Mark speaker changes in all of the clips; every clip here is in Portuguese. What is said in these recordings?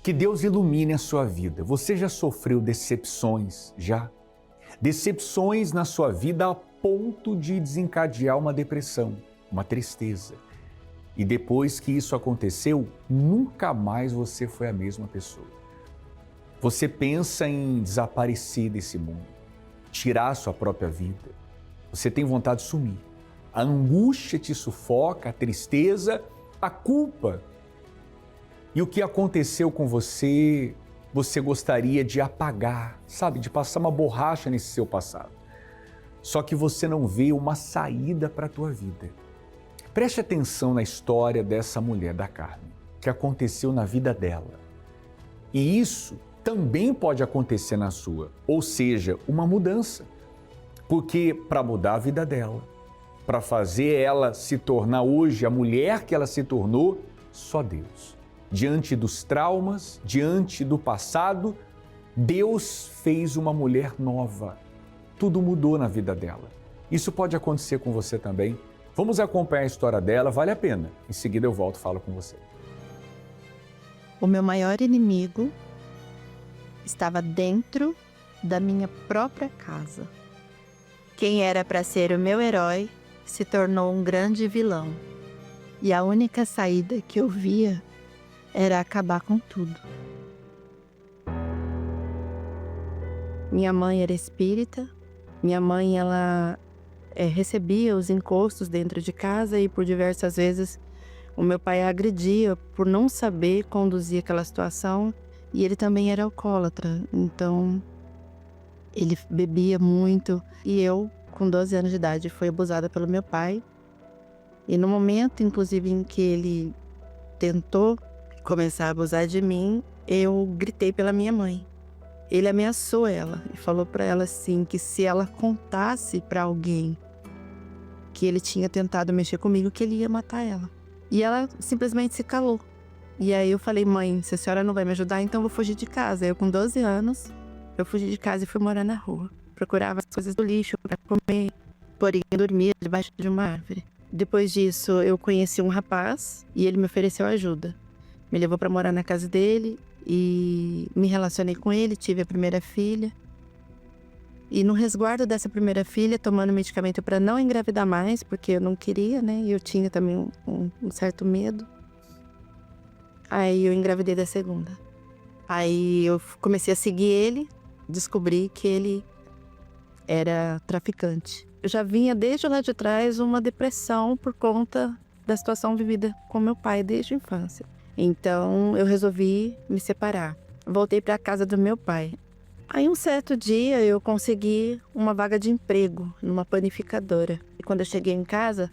Speaker 1: Que Deus ilumine a sua vida. Você já sofreu decepções? Já? Decepções na sua vida a ponto de desencadear uma depressão, uma tristeza. E depois que isso aconteceu, nunca mais você foi a mesma pessoa. Você pensa em desaparecer desse mundo, tirar a sua própria vida. Você tem vontade de sumir. A angústia te sufoca, a tristeza, a culpa. E o que aconteceu com você, você gostaria de apagar, sabe? De passar uma borracha nesse seu passado. Só que você não vê uma saída para a tua vida. Preste atenção na história dessa mulher da Carmen, que aconteceu na vida dela. E isso também pode acontecer na sua, ou seja, uma mudança. Porque para mudar a vida dela, para fazer ela se tornar hoje a mulher que ela se tornou, só Deus. Diante dos traumas, diante do passado, Deus fez uma mulher nova. Tudo mudou na vida dela. Isso pode acontecer com você também. Vamos acompanhar a história dela, vale a pena. Em seguida eu volto e falo com você.
Speaker 2: O meu maior inimigo estava dentro da minha própria casa. Quem era para ser o meu herói se tornou um grande vilão. E a única saída que eu via era acabar com tudo. Minha mãe era espírita. Minha mãe, ela recebia os encostos dentro de casa e por diversas vezes o meu pai a agredia por não saber conduzir aquela situação. E ele também era alcoólatra, então ele bebia muito. E eu, com 12 anos de idade, fui abusada pelo meu pai. E no momento, inclusive, em que ele tentou começar a abusar de mim, eu gritei pela minha mãe. Ele ameaçou ela e falou para ela assim que se ela contasse para alguém que ele tinha tentado mexer comigo, que ele ia matar ela. E ela simplesmente se calou. E aí eu falei: mãe, se a senhora não vai me ajudar, então eu vou fugir de casa. Eu com 12 anos, eu fugi de casa e fui morar na rua. Procurava as coisas do lixo para comer, porém eu dormia debaixo de uma árvore. Depois disso, eu conheci um rapaz e ele me ofereceu ajuda. Me levou para morar na casa dele e me relacionei com ele, tive a primeira filha. E no resguardo dessa primeira filha, tomando medicamento para não engravidar mais, porque eu não queria, né? E eu tinha também um certo medo. Aí eu engravidei da segunda. Aí eu comecei a seguir ele, descobri que ele era traficante. Eu já vinha desde lá de trás uma depressão por conta da situação vivida com meu pai desde a infância. Então eu resolvi me separar. Voltei para a casa do meu pai. Aí um certo dia eu consegui uma vaga de emprego numa panificadora. E quando eu cheguei em casa,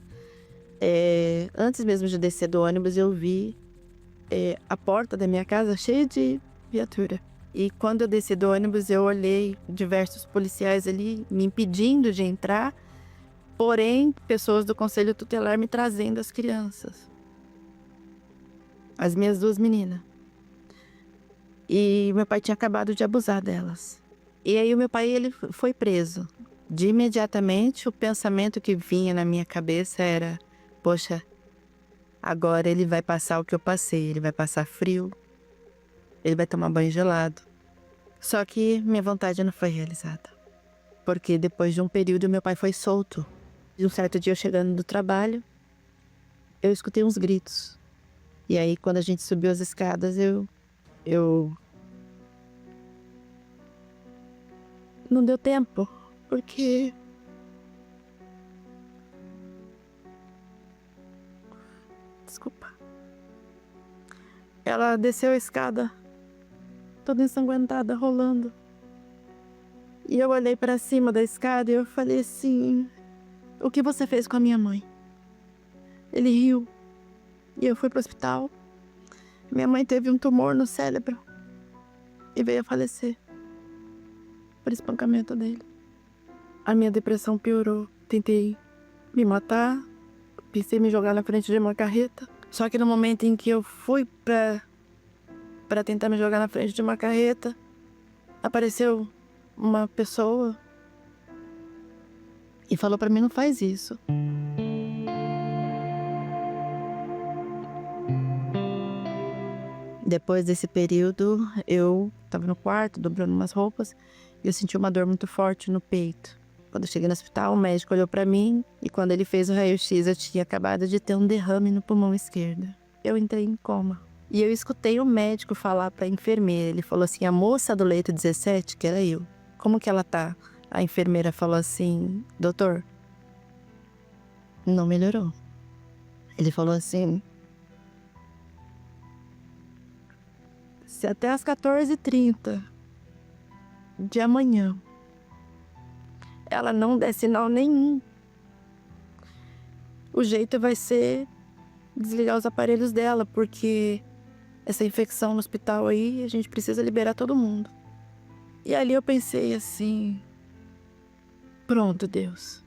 Speaker 2: antes mesmo de descer do ônibus, eu vi a porta da minha casa cheia de viatura. E quando eu desci do ônibus, eu olhei diversos policiais ali me impedindo de entrar, porém pessoas do conselho tutelar me trazendo as crianças. As minhas duas meninas. E meu pai tinha acabado de abusar delas. E aí o meu pai, ele foi preso. De imediatamente, o pensamento que vinha na minha cabeça era: poxa, agora ele vai passar o que eu passei. Ele vai passar frio. Ele vai tomar banho gelado. Só que minha vontade não foi realizada. Porque depois de um período, meu pai foi solto. E um certo dia, eu chegando do trabalho, eu escutei uns gritos. E aí, quando a gente subiu as escadas, eu... Não deu tempo, porque... Desculpa. Ela desceu a escada, toda ensanguentada, rolando. E eu olhei para cima da escada e eu falei assim: o que você fez com a minha mãe? Ele riu. E eu fui pro hospital. Minha mãe teve um tumor no cérebro e veio a falecer por espancamento dele. A minha depressão piorou. Tentei me matar, pensei em me jogar na frente de uma carreta. Só que no momento em que eu fui pra tentar me jogar na frente de uma carreta, apareceu uma pessoa e falou pra mim: não faz isso. Depois desse período, eu estava no quarto, dobrando umas roupas, e eu senti uma dor muito forte no peito. Quando eu cheguei no hospital, o médico olhou para mim, e quando ele fez o raio-x, eu tinha acabado de ter um derrame no pulmão esquerdo. Eu entrei em coma. E eu escutei o médico falar para a enfermeira. Ele falou assim: a moça do leito 17, que era eu, como que ela tá? A enfermeira falou assim: doutor, não melhorou. Ele falou assim: se até às 14h30 de amanhã ela não der sinal nenhum, o jeito vai ser desligar os aparelhos dela, porque essa infecção no hospital aí, a gente precisa liberar todo mundo. E ali eu pensei assim: pronto, Deus.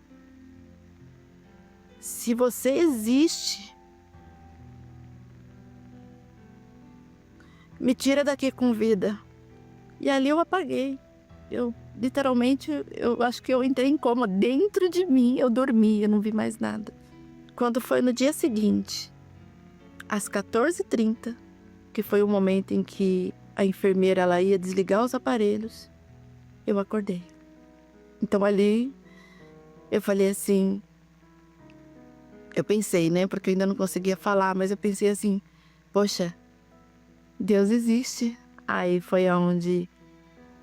Speaker 2: Se você existe, me tira daqui com vida. E ali eu apaguei. Eu, literalmente, eu acho que eu entrei em coma. Dentro de mim, eu dormi, eu não vi mais nada. Quando foi no dia seguinte, às 14h30, que foi o momento em que a enfermeira ela ia desligar os aparelhos, eu acordei. Então ali, eu falei assim... Eu pensei, né? Porque eu ainda não conseguia falar, mas eu pensei assim: poxa, Deus existe. Aí foi onde,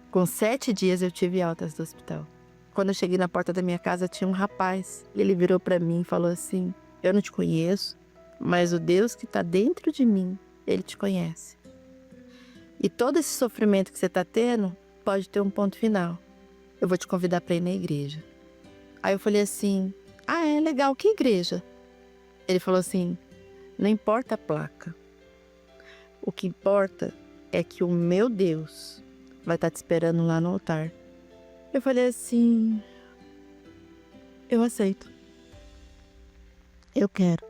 Speaker 2: com 7 dias, eu tive altas do hospital. Quando eu cheguei na porta da minha casa, tinha um rapaz. Ele virou pra mim e falou assim: eu não te conheço, mas o Deus que tá dentro de mim, Ele te conhece. E todo esse sofrimento que você tá tendo pode ter um ponto final. Eu vou te convidar pra ir na igreja. Aí eu falei assim: ah, é legal, que igreja? Ele falou assim: não importa a placa. O que importa é que o meu Deus vai estar te esperando lá no altar. Eu falei assim: eu aceito. Eu quero.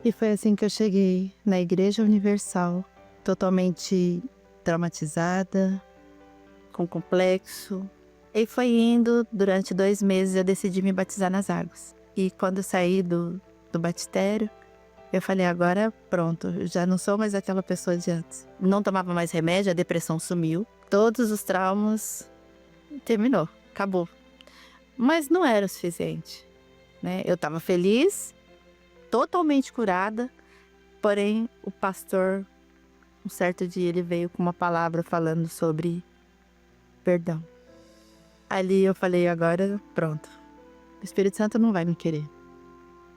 Speaker 2: E foi assim que eu cheguei na Igreja Universal, totalmente traumatizada, com complexo. E foi indo, durante 2 meses eu decidi me batizar nas águas. E quando eu saí do batistério, eu falei: agora pronto, eu já não sou mais aquela pessoa de antes. Não tomava mais remédio, a depressão sumiu. Todos os traumas, terminou, acabou. Mas não era o suficiente, né? Eu estava feliz, totalmente curada, porém o pastor, um certo dia, ele veio com uma palavra falando sobre perdão. Ali eu falei: agora pronto, o Espírito Santo não vai me querer,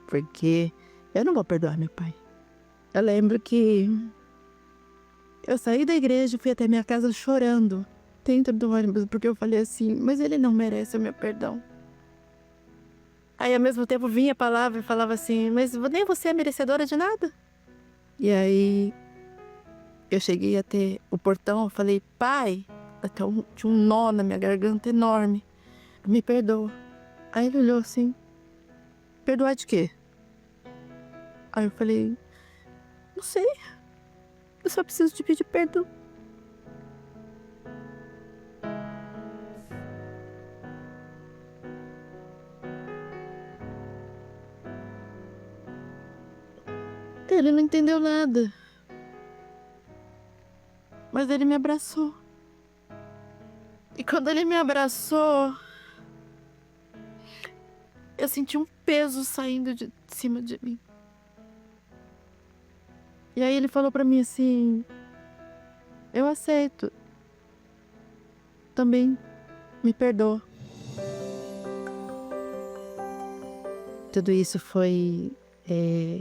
Speaker 2: porque eu não vou perdoar meu pai. Eu lembro que eu saí da igreja e fui até minha casa chorando, dentro do ônibus, porque eu falei assim: mas ele não merece o meu perdão. Aí ao mesmo tempo vinha a palavra e falava assim: mas nem você é merecedora de nada. E aí eu cheguei até o portão, eu falei: pai, tinha um nó na minha garganta enorme, me perdoa. Aí ele olhou assim: perdoar de quê? Aí eu falei: não sei, eu só preciso te pedir perdão. Ele não entendeu nada, mas ele me abraçou. E quando ele me abraçou, eu senti um peso saindo de cima de mim. E aí ele falou pra mim assim: eu aceito, também me perdoa. Tudo isso foi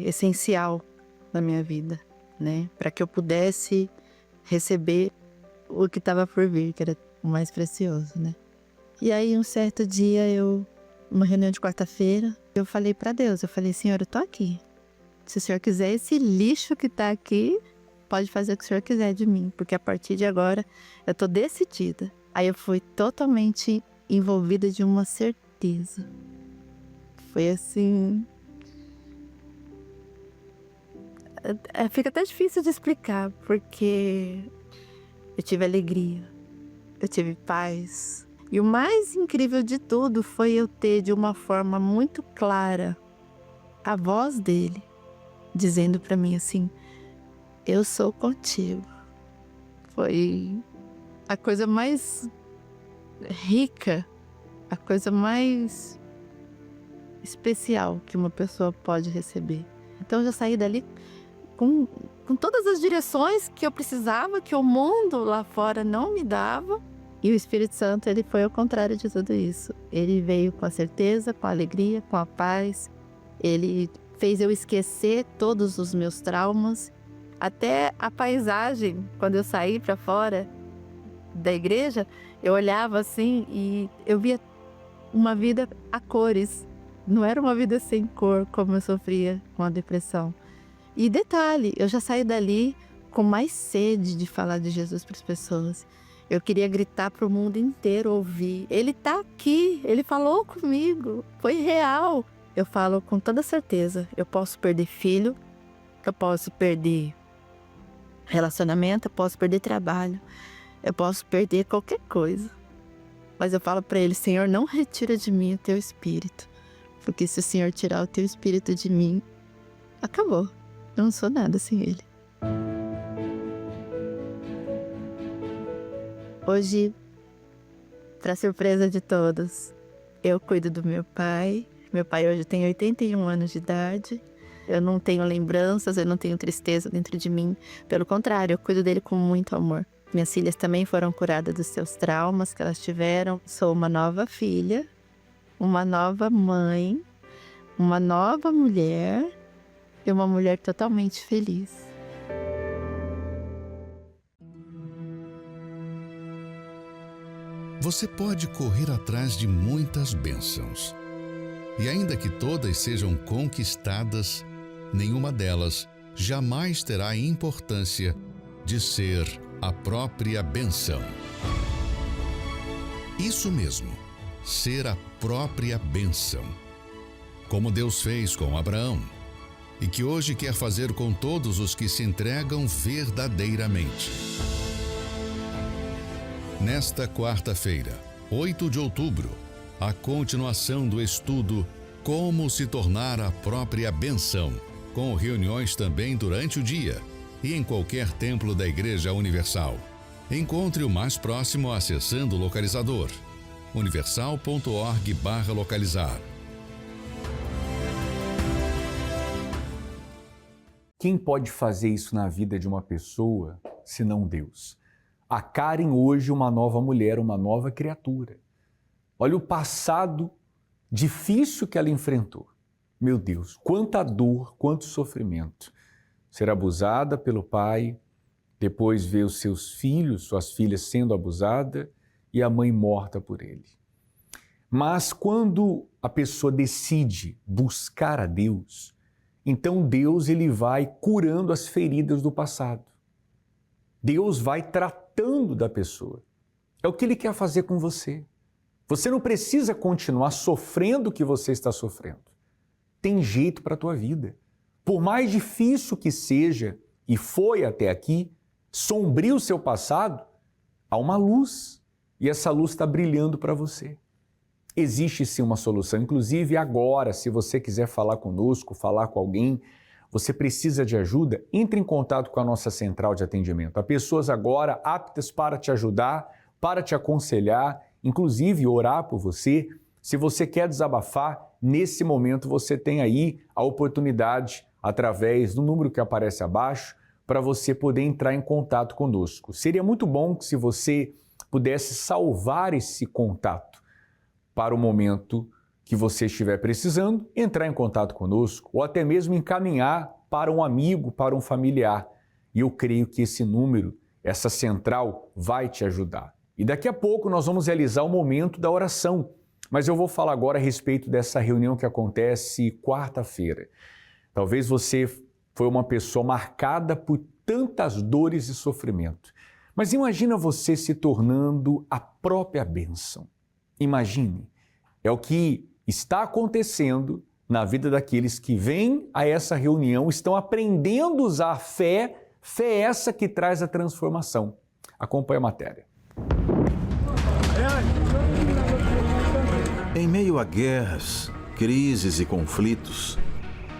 Speaker 2: essencial na minha vida, né? Para que eu pudesse receber o que estava por vir, que era o mais precioso, né? E aí um certo dia, numa reunião de quarta-feira, eu falei para Deus, eu falei: Senhor, eu tô aqui. Se o Senhor quiser, esse lixo que tá aqui, pode fazer o que o Senhor quiser de mim, porque a partir de agora eu tô decidida. Aí eu fui totalmente envolvida de uma certeza. Foi assim... fica até difícil de explicar, porque eu tive alegria, eu tive paz. E o mais incrível de tudo foi eu ter, de uma forma muito clara, a voz dele dizendo para mim assim: eu sou contigo. Foi a coisa mais rica, a coisa mais especial que uma pessoa pode receber. Então eu já saí dali com todas as direções que eu precisava, que o mundo lá fora não me dava. E o Espírito Santo, ele foi ao contrário de tudo isso. Ele veio com a certeza, com a alegria, com a paz. Ele fez eu esquecer todos os meus traumas. Até a paisagem, quando eu saí para fora da igreja, eu olhava assim e eu via uma vida a cores. Não era uma vida sem cor, como eu sofria com a depressão. E detalhe, eu já saí dali com mais sede de falar de Jesus para as pessoas. Eu queria gritar para o mundo inteiro ouvir. Ele está aqui, ele falou comigo, foi real. Eu falo com toda certeza, eu posso perder filho, eu posso perder relacionamento, eu posso perder trabalho, eu posso perder qualquer coisa. Mas eu falo para ele: Senhor, não retira de mim o teu espírito. Porque se o Senhor tirar o teu espírito de mim, acabou. Eu não sou nada sem ele. Hoje, para surpresa de todos, eu cuido do meu pai. Meu pai hoje tem 81 anos de idade. Eu não tenho lembranças, eu não tenho tristeza dentro de mim. Pelo contrário, eu cuido dele com muito amor. Minhas filhas também foram curadas dos seus traumas que elas tiveram. Sou uma nova filha, uma nova mãe, uma nova mulher e uma mulher totalmente feliz.
Speaker 3: Você pode correr atrás de muitas bênçãos. E ainda que todas sejam conquistadas, nenhuma delas jamais terá a importância de ser a própria bênção. Isso mesmo, ser a própria bênção. Como Deus fez com Abraão, e que hoje quer fazer com todos os que se entregam verdadeiramente. Nesta quarta-feira, 8 de outubro, a continuação do estudo Como se tornar a própria bênção, com reuniões também durante o dia e em qualquer templo da Igreja Universal. Encontre o mais próximo acessando o localizador universal.org/localizar.
Speaker 1: Quem pode fazer isso na vida de uma pessoa, senão Deus? A Karen hoje uma nova mulher, uma nova criatura. Olha o passado difícil que ela enfrentou. Meu Deus, quanta dor, quanto sofrimento. Ser abusada pelo pai, depois ver os seus filhos, suas filhas sendo abusadas e a mãe morta por ele. Mas quando a pessoa decide buscar a Deus, então Deus ele vai curando as feridas do passado. Deus vai tratando da pessoa. É o que Ele quer fazer com você. Você não precisa continuar sofrendo o que você está sofrendo. Tem jeito para a tua vida. Por mais difícil que seja, e foi até aqui, sombrio o seu passado, há uma luz. E essa luz está brilhando para você. Existe sim uma solução. Inclusive agora, se você quiser falar conosco, falar com alguém, você precisa de ajuda, entre em contato com a nossa central de atendimento. Há pessoas agora aptas para te ajudar, para te aconselhar, inclusive orar por você. Se você quer desabafar, nesse momento você tem aí a oportunidade, através do número que aparece abaixo, para você poder entrar em contato conosco. Seria muito bom se você pudesse salvar esse contato para o momento que você estiver precisando, entrar em contato conosco ou até mesmo encaminhar para um amigo, para um familiar. E eu creio que esse número, essa central, vai te ajudar. E daqui a pouco nós vamos realizar o momento da oração. Mas eu vou falar agora a respeito dessa reunião que acontece quarta-feira. Talvez você foi uma pessoa marcada por tantas dores e sofrimento. Mas imagina você se tornando a própria bênção. Imagine, é o que está acontecendo na vida daqueles que vêm a essa reunião, estão aprendendo a usar a fé, fé essa que traz a transformação. Acompanhe a matéria.
Speaker 4: Em meio a guerras, crises e conflitos,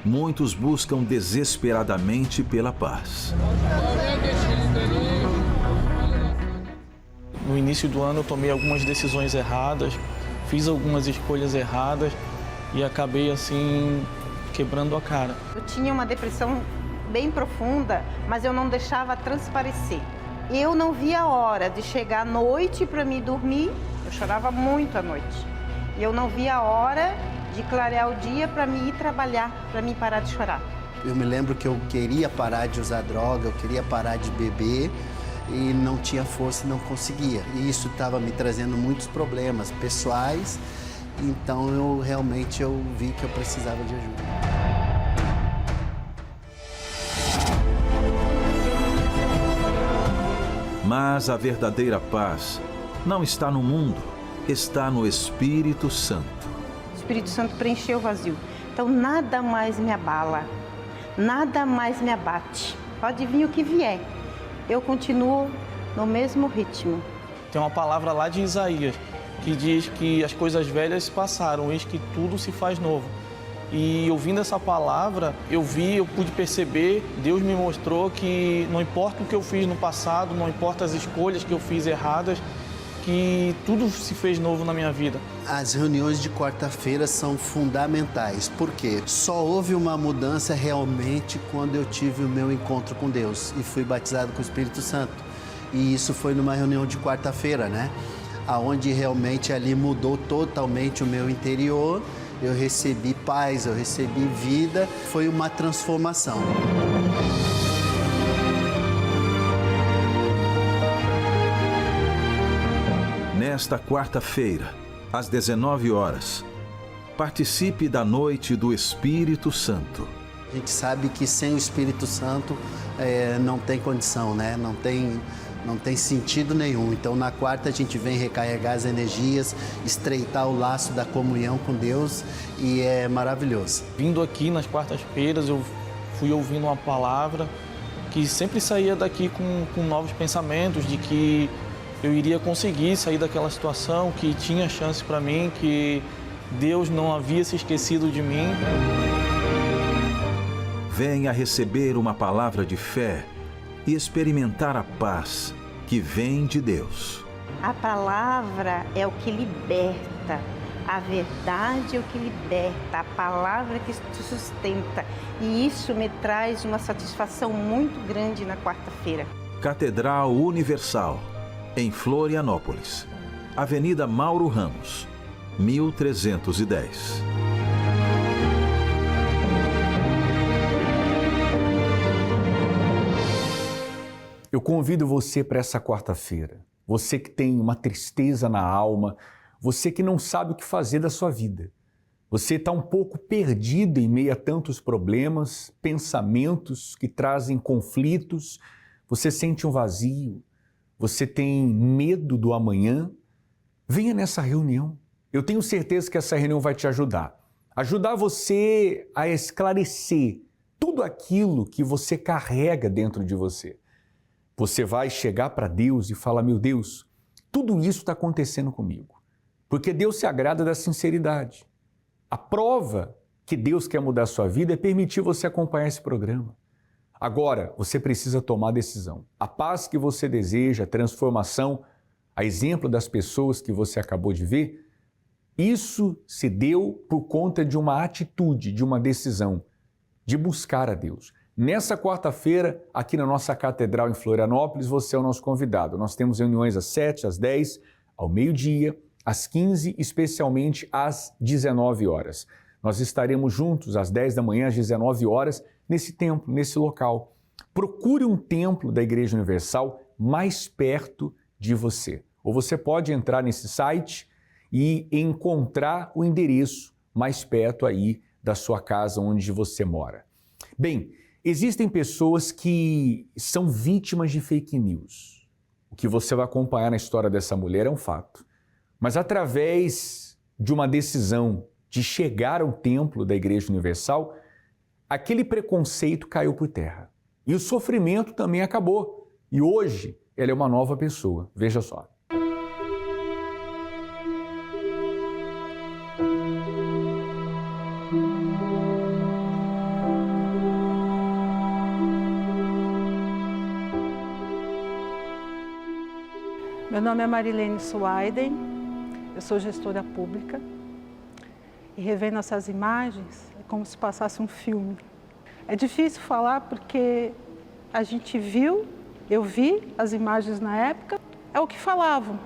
Speaker 4: muitos buscam desesperadamente pela paz.
Speaker 5: No início do ano eu tomei algumas decisões erradas, fiz algumas escolhas erradas e acabei assim quebrando a cara.
Speaker 6: Eu tinha uma depressão bem profunda, mas eu não deixava transparecer. Eu não via a hora de chegar à noite para me dormir, eu chorava muito à noite. E eu não via a hora de clarear o dia para me ir trabalhar, para me parar de chorar.
Speaker 7: Eu me lembro que eu queria parar de usar droga, eu queria parar de beber e não tinha força e não conseguia. E isso estava me trazendo muitos problemas pessoais, então eu realmente vi que eu precisava de ajuda.
Speaker 4: Mas a verdadeira paz não está no mundo, está no Espírito Santo.
Speaker 6: O Espírito Santo preencheu o vazio. Então nada mais me abala, nada mais me abate. Pode vir o que vier, eu continuo no mesmo ritmo.
Speaker 5: Tem uma palavra lá de Isaías que diz que as coisas velhas passaram, eis que tudo se faz novo. E ouvindo essa palavra, eu pude perceber, Deus me mostrou que não importa o que eu fiz no passado, não importa as escolhas que eu fiz erradas, que tudo se fez novo na minha vida.
Speaker 7: As reuniões de quarta-feira são fundamentais, porque só houve uma mudança realmente quando eu tive o meu encontro com Deus e fui batizado com o Espírito Santo. E isso foi numa reunião de quarta-feira, né? Aonde realmente ali mudou totalmente o meu interior. Eu recebi paz, eu recebi vida, foi uma transformação.
Speaker 4: Nesta quarta-feira, às 19 horas, participe da Noite do Espírito Santo.
Speaker 7: A gente sabe que sem o Espírito Santo não tem condição, né? Não tem sentido nenhum. Então, na quarta, a gente vem recarregar as energias, estreitar o laço da comunhão com Deus e é maravilhoso.
Speaker 5: Vindo aqui nas quartas-feiras, eu fui ouvindo uma palavra que sempre saía daqui com novos pensamentos, de que eu iria conseguir sair daquela situação, que tinha chance para mim, que Deus não havia se esquecido de mim.
Speaker 4: Venha receber uma palavra de fé e experimentar a paz que vem de Deus.
Speaker 6: A palavra é o que liberta, a verdade é o que liberta, a palavra que te sustenta. E isso me traz uma satisfação muito grande na quarta-feira.
Speaker 4: Catedral Universal, em Florianópolis, Avenida Mauro Ramos, 1310.
Speaker 1: Eu convido você para essa quarta-feira. Você que tem uma tristeza na alma, você que não sabe o que fazer da sua vida. Você está um pouco perdido em meio a tantos problemas, pensamentos que trazem conflitos, você sente um vazio, você tem medo do amanhã. Venha nessa reunião. Eu tenho certeza que essa reunião vai te ajudar. Ajudar você a esclarecer tudo aquilo que você carrega dentro de você. Você vai chegar para Deus e falar: meu Deus, tudo isso está acontecendo comigo. Porque Deus se agrada da sinceridade. A prova que Deus quer mudar a sua vida é permitir você acompanhar esse programa. Agora, você precisa tomar decisão. A paz que você deseja, a transformação, a exemplo das pessoas que você acabou de ver, isso se deu por conta de uma atitude, de uma decisão, de buscar a Deus. Nessa quarta-feira, aqui na nossa Catedral em Florianópolis, você é o nosso convidado. Nós temos reuniões às 7, às 10, ao meio-dia, às 15, especialmente às 19 horas. Nós estaremos juntos às 10 da manhã, às 19 horas, nesse templo, nesse local. Procure um templo da Igreja Universal mais perto de você. Ou você pode entrar nesse site e encontrar o endereço mais perto aí da sua casa onde você mora. Bem, existem pessoas que são vítimas de fake news. O que você vai acompanhar na história dessa mulher é um fato. Mas através de uma decisão de chegar ao templo da Igreja Universal, aquele preconceito caiu por terra. E o sofrimento também acabou. E hoje ela é uma nova pessoa. Veja só.
Speaker 8: Meu nome é Marilene Suaiden, eu sou gestora pública e revendo essas imagens é como se passasse um filme. É difícil falar porque a gente viu, eu vi as imagens na época, é o que falavam.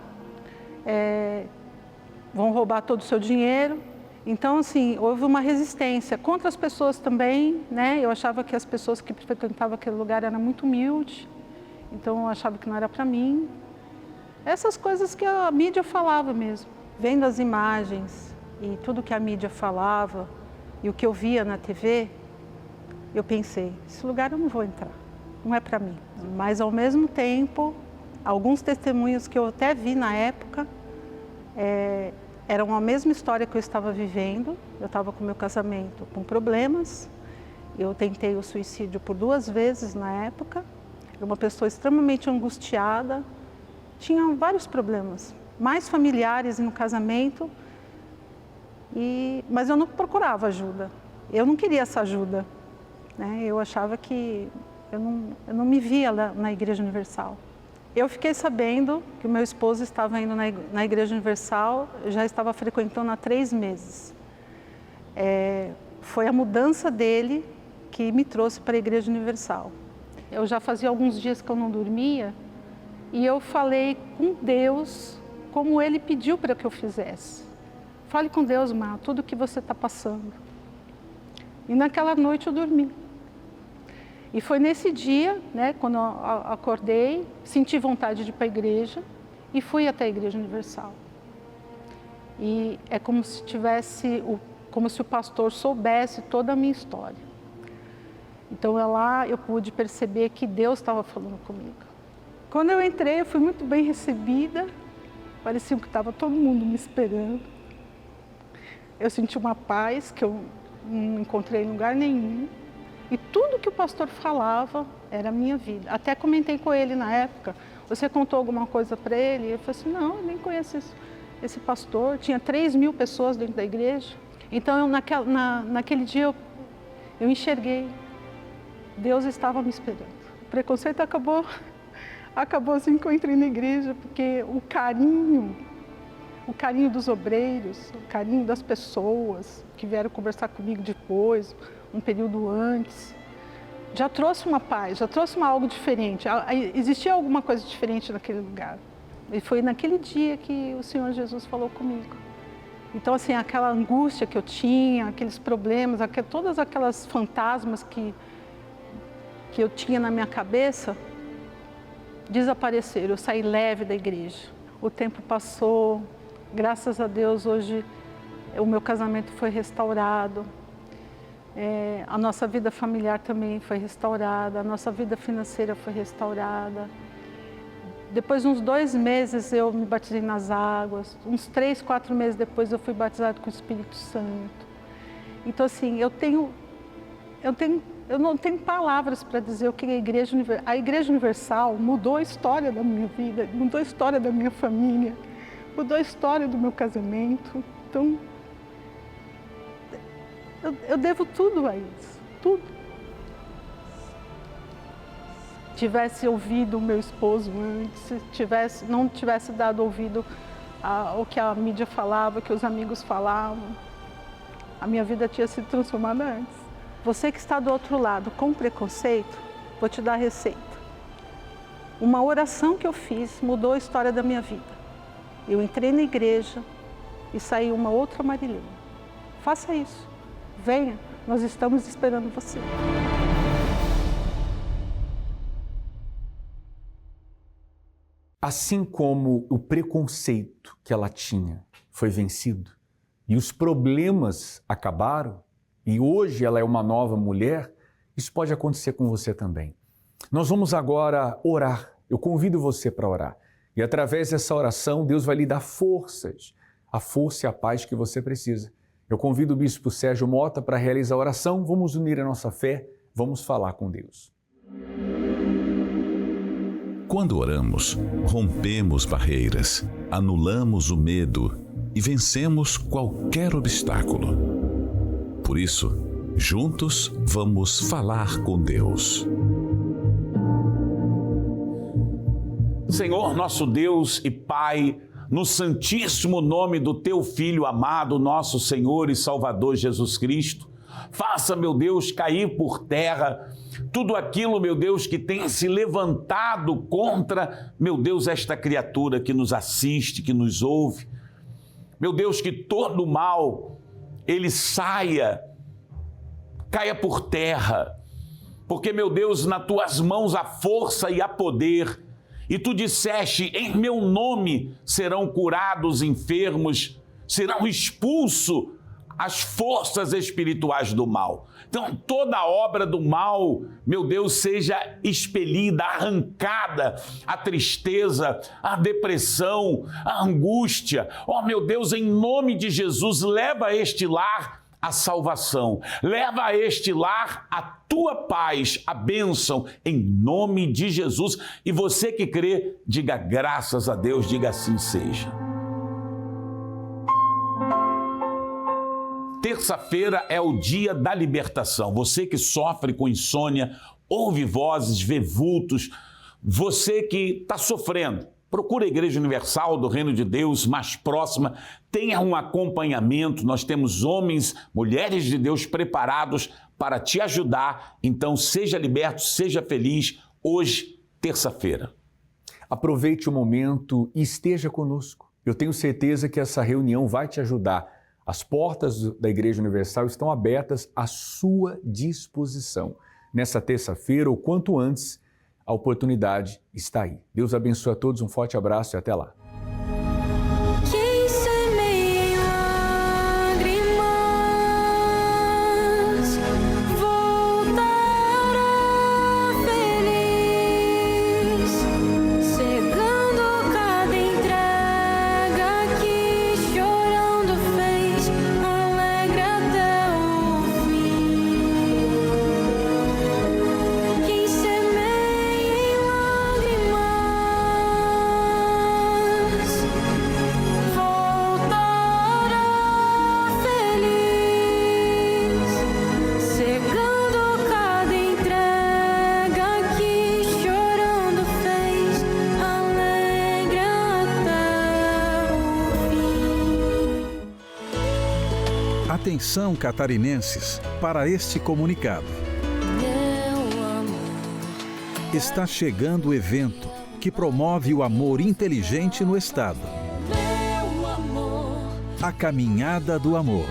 Speaker 8: Vão roubar todo o seu dinheiro. Então, assim, houve uma resistência contra as pessoas também, né? Eu achava que as pessoas que frequentavam aquele lugar eram muito humildes, então eu achava que não era para mim. Essas coisas que a mídia falava mesmo. Vendo as imagens e tudo que a mídia falava e o que eu via na TV, eu pensei, esse lugar eu não vou entrar, não é para mim. Mas, ao mesmo tempo, alguns testemunhos que eu até vi na época eram a mesma história que eu estava vivendo. Eu estava com meu casamento com problemas, eu tentei o suicídio por 2 vezes na época, era uma pessoa extremamente angustiada, tinha vários problemas, mais familiares no casamento, mas eu não procurava ajuda, eu não queria essa ajuda, né? Eu achava que eu não me via lá na Igreja Universal. Eu fiquei sabendo que o meu esposo estava indo na Igreja Universal, eu já estava frequentando há 3 meses. Foi a mudança dele que me trouxe para a Igreja Universal. Eu já fazia alguns dias que eu não dormia e eu falei com Deus como Ele pediu para que eu fizesse. Fale com Deus, Má, tudo o que você está passando. E naquela noite eu dormi. E foi nesse dia, né, quando eu acordei, senti vontade de ir para a igreja e fui até a Igreja Universal. E é como se como se o pastor soubesse toda a minha história. Então lá eu pude perceber que Deus estava falando comigo. Quando eu entrei, eu fui muito bem recebida, parecia que estava todo mundo me esperando. Eu senti uma paz que eu não encontrei em lugar nenhum. E tudo que o pastor falava era a minha vida. Até comentei com ele na época, você contou alguma coisa para ele? Ele falou assim, não, eu nem conheço esse pastor. Tinha 3.000 pessoas dentro da igreja. Então, naquele dia, eu enxerguei. Deus estava me esperando. O preconceito acabou assim que eu entrei na igreja, porque o carinho dos obreiros, o carinho das pessoas que vieram conversar comigo depois, um período antes, já trouxe uma paz, já trouxe algo diferente. Existia alguma coisa diferente naquele lugar. E foi naquele dia que o Senhor Jesus falou comigo. Então, assim, aquela angústia que eu tinha, aqueles problemas, todas aquelas fantasmas que eu tinha na minha cabeça, desapareceram. Eu saí leve da igreja. O tempo passou, graças a Deus, hoje o meu casamento foi restaurado. A nossa vida familiar também foi restaurada, a nossa vida financeira foi restaurada. Depois de uns 2 meses eu me batizei nas águas, uns 3, 4 meses depois eu fui batizado com o Espírito Santo. Então, assim, eu não tenho palavras para dizer o que a Igreja Universal mudou a história da minha vida, mudou a história da minha família, mudou a história do meu casamento. Então, eu devo tudo a isso, tudo. Tivesse ouvido o meu esposo antes, não tivesse dado ouvido ao que a mídia falava, que os amigos falavam, a minha vida tinha sido transformada antes. Você que está do outro lado com preconceito, vou te dar a receita. Uma oração que eu fiz mudou a história da minha vida. Eu entrei na igreja e saí uma outra Marilene. Faça isso. Venha, nós estamos esperando você.
Speaker 1: Assim como o preconceito que ela tinha foi vencido e os problemas acabaram e hoje ela é uma nova mulher, isso pode acontecer com você também. Nós vamos agora orar. Eu convido você para orar. E através dessa oração, Deus vai lhe dar forças, a força e a paz que você precisa. Eu convido o Bispo Sérgio Mota para realizar a oração. Vamos unir a nossa fé, vamos falar com Deus.
Speaker 3: Quando oramos, rompemos barreiras, anulamos o medo e vencemos qualquer obstáculo. Por isso, juntos vamos falar com Deus.
Speaker 9: Senhor, nosso Deus e Pai, no santíssimo nome do Teu Filho amado, nosso Senhor e Salvador Jesus Cristo, faça, meu Deus, cair por terra tudo aquilo, meu Deus, que tem se levantado contra, meu Deus, esta criatura que nos assiste, que nos ouve. Meu Deus, que todo mal, ele caia por terra, porque, meu Deus, nas Tuas mãos há força e há poder, e Tu disseste, em meu nome serão curados enfermos, serão expulsos as forças espirituais do mal. Então, toda obra do mal, meu Deus, seja expelida, arrancada, a tristeza, a depressão, a angústia. Oh, meu Deus, em nome de Jesus, leva a este lar a salvação. Leva a este lar a Tua paz, a bênção, em nome de Jesus. E você que crê, diga graças a Deus, diga assim seja. Terça-feira é o dia da libertação. Você que sofre com insônia, ouve vozes, vê vultos, você que está sofrendo, procura a Igreja Universal do Reino de Deus mais próxima, tenha um acompanhamento. Nós temos homens, mulheres de Deus preparados para te ajudar. Então, seja liberto, seja feliz hoje, terça-feira.
Speaker 1: Aproveite o momento e esteja conosco. Eu tenho certeza que essa reunião vai te ajudar. As portas da Igreja Universal estão abertas à sua disposição. Nessa terça-feira, ou quanto antes, a oportunidade está aí. Deus abençoe a todos, um forte abraço e até lá.
Speaker 10: Atenção, catarinenses, para este comunicado. Está chegando o evento que promove o amor inteligente no estado. A Caminhada do Amor.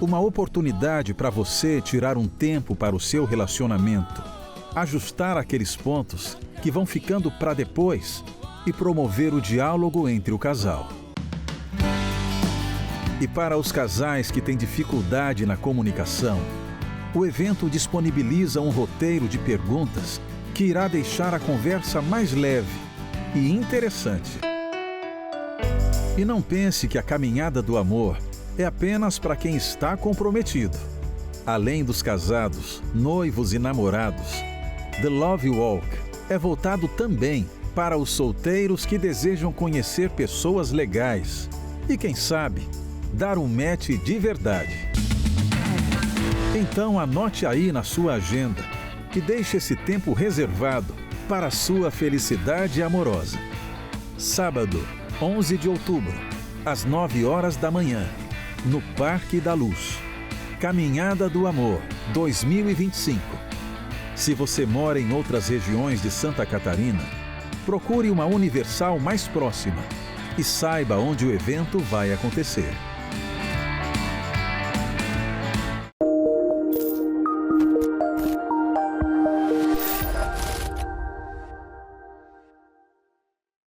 Speaker 10: Uma oportunidade para você tirar um tempo para o seu relacionamento, ajustar aqueles pontos que vão ficando para depois e promover o diálogo entre o casal. E para os casais que têm dificuldade na comunicação, o evento disponibiliza um roteiro de perguntas que irá deixar a conversa mais leve e interessante. E não pense que a Caminhada do Amor é apenas para quem está comprometido. Além dos casados, noivos e namorados, The Love Walk é voltado também para os solteiros que desejam conhecer pessoas legais e, quem sabe, dar um match de verdade. Então anote aí na sua agenda e deixe esse tempo reservado para a sua felicidade amorosa. Sábado, 11 de outubro, às 9 horas da manhã, no Parque da Luz. Caminhada do Amor 2025. Se você mora em outras regiões de Santa Catarina, procure uma Universal mais próxima e saiba onde o evento vai acontecer.